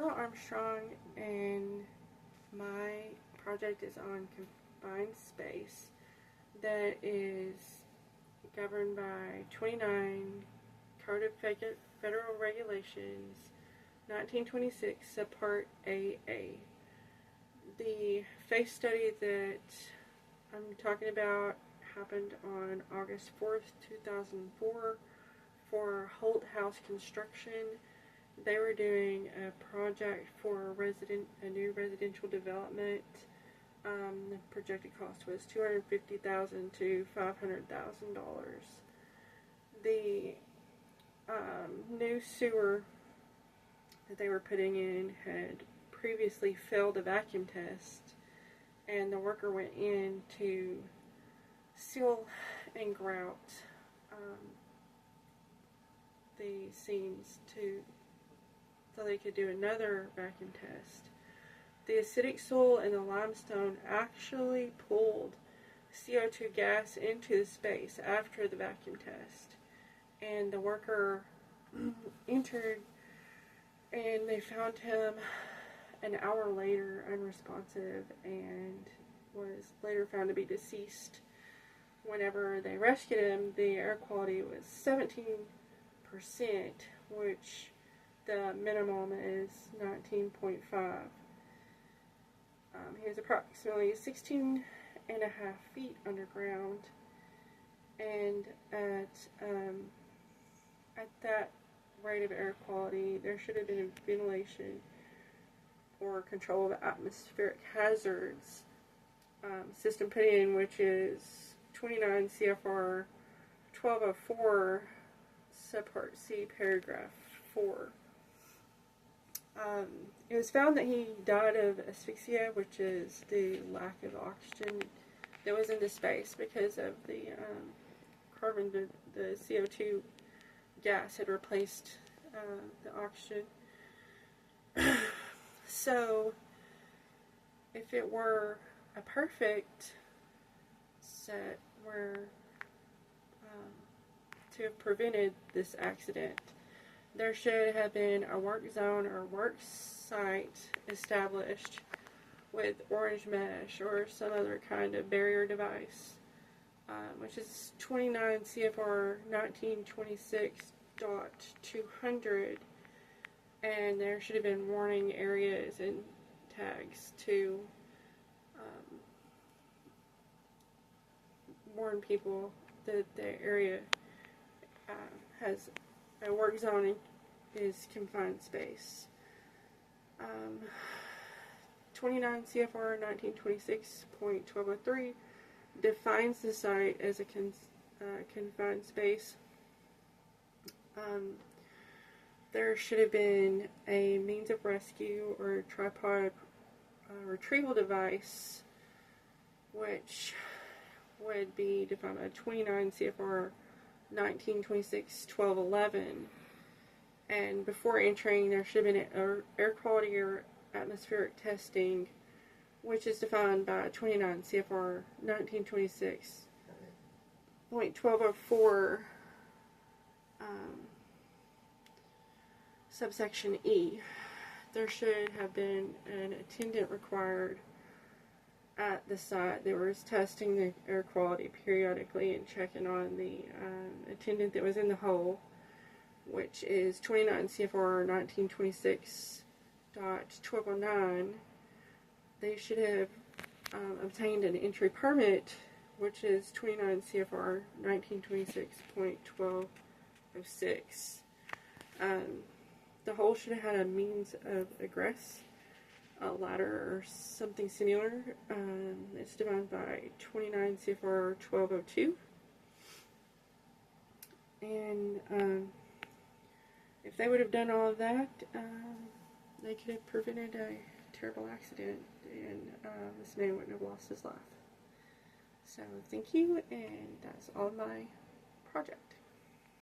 Armstrong, and my project is on confined space that is governed by 29 Code of Federal Regulations, 1926, subpart AA. The FACE study that I'm talking about happened on August 4th, 2004 for Holt House Construction. They were doing a project for a new residential development. The projected cost was $250,000 to $500,000. The new sewer that they were putting in had previously failed a vacuum test, and the worker went in to seal and grout the seams so they could do another vacuum test. The acidic soil and the limestone actually pulled CO2 gas into the space after the vacuum test, and the worker entered, and they found him an hour later unresponsive and was later found to be deceased. Whenever they rescued him, the air quality was 17%, which the minimum is 19.5. He was approximately 16 and a half feet underground, and at that rate of air quality, there should have been a ventilation or control of atmospheric hazards system put in, which is 29 CFR 1204, subpart C, paragraph 4. It was found that he died of asphyxia, which is the lack of oxygen that was in the space because of the the CO2 gas had replaced the oxygen. So, if it were a perfect set where to have prevented this accident, there should have been a work zone or work site established with orange mesh or some other kind of barrier device, which is 29 CFR 1926.200, and there should have been warning areas and tags to warn people that the area has a work zone is confined space. 29 CFR 1926.1203 defines the site as a confined space. There should have been a means of rescue or tripod retrieval device, which would be defined by 29 CFR 1926.1211. And before entering, there should have been air quality or atmospheric testing, which is defined by 29 CFR 1926.1204, subsection E. There should have been an attendant required at the site that was testing the air quality periodically and checking on the attendant that was in the hole, which is 29 CFR 1926.1209. They should have obtained an entry permit, which is 29 CFR 1926.1206. The hole should have had a means of egress, a ladder or something similar. It's defined by 29 CFR 1202. And if they would have done all of that, they could have prevented a terrible accident, and this man wouldn't have lost his life. So thank you, and that's all my project.